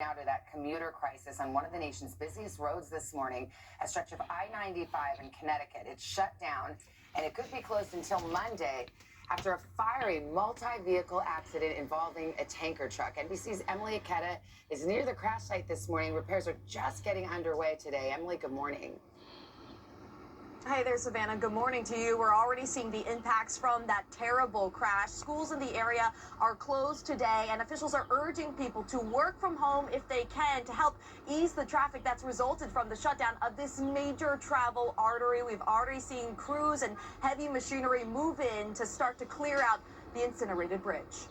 Now to that commuter crisis on one of the nation's busiest roads this morning, a stretch of I-95 in Connecticut. It's shut down, and it could be closed until Monday after a fiery multi-vehicle accident involving a tanker truck. NBC's Emilie Ikeda is near the crash site this morning. Repairs are just getting underway today. Emilie, good morning. Hey there, Savannah. Good morning to you. We're already seeing the impacts from that terrible crash. Schools in the area are closed today, and officials are urging people to work from home if they can to help ease the traffic that's resulted from the shutdown of this major travel artery. We've already seen crews and heavy machinery move in to start to clear out the incinerated bridge.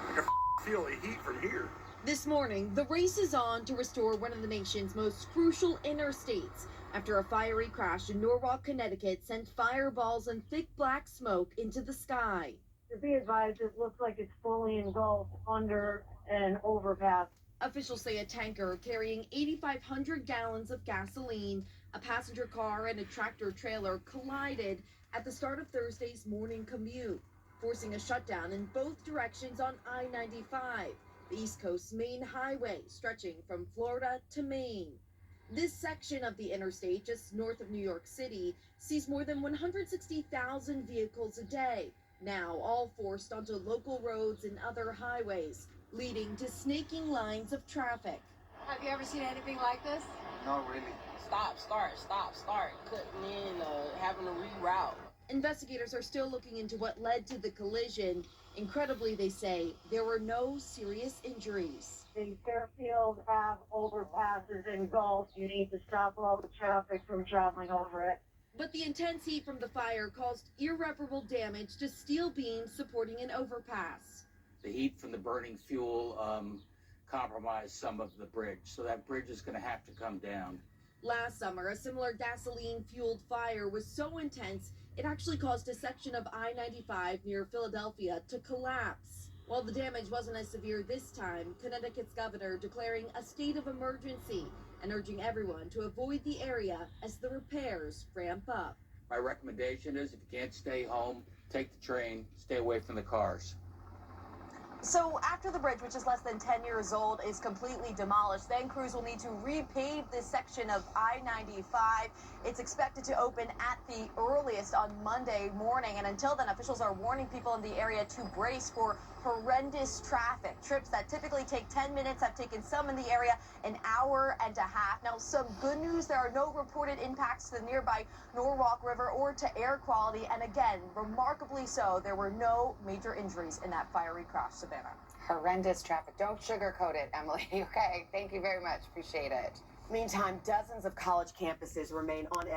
I can feel the heat from here. This morning, the race is on to restore one of the nation's most crucial interstates after a fiery crash in Norwalk, Connecticut sent fireballs and thick black smoke into the sky. To be advised, it looks like it's fully engulfed under an overpass. Officials say a tanker carrying 8,500 gallons of gasoline, a passenger car, and a tractor trailer collided at the start of Thursday's morning commute, forcing a shutdown in both directions on I-95, the East Coast's main highway stretching from Florida to Maine. This section of the interstate, just north of New York City, sees more than 160,000 vehicles a day, now all forced onto local roads and other highways, leading to snaking lines of traffic. Have you ever seen anything like this? Not really. Stop, start, cutting in, having to reroute. Investigators are still looking into what led to the collision. Incredibly, they say, there were no serious injuries. The Fairfield Ave overpasses engulfed. You need to stop all the traffic from traveling over it. But the intense heat from the fire caused irreparable damage to steel beams supporting an overpass. The heat from the burning fuel compromised some of the bridge, so that bridge is going to have to come down. Last summer, a similar gasoline-fueled fire was so intense, it actually caused a section of I-95 near Philadelphia to collapse. While the damage wasn't as severe this time, Connecticut's governor declaring a state of emergency and urging everyone to avoid the area as the repairs ramp up. My recommendation is if you can't stay home, take the train, stay away from the cars. So after the bridge, which is less than 10 years old, is completely demolished, then crews will need to repave this section of I-95. It's expected to open at the earliest on Monday morning. And until then, officials are warning people in the area to brace for horrendous traffic. Trips that typically take 10 minutes have taken some in the area an hour and a half. Now, some good news, there are no reported impacts to the nearby Norwalk River or to air quality. And again, remarkably so, there were no major injuries in that fiery crash. Savannah. Horrendous traffic. Don't sugarcoat it, Emilie. Okay, thank you very much. Appreciate it. Meantime, dozens of college campuses remain on edge.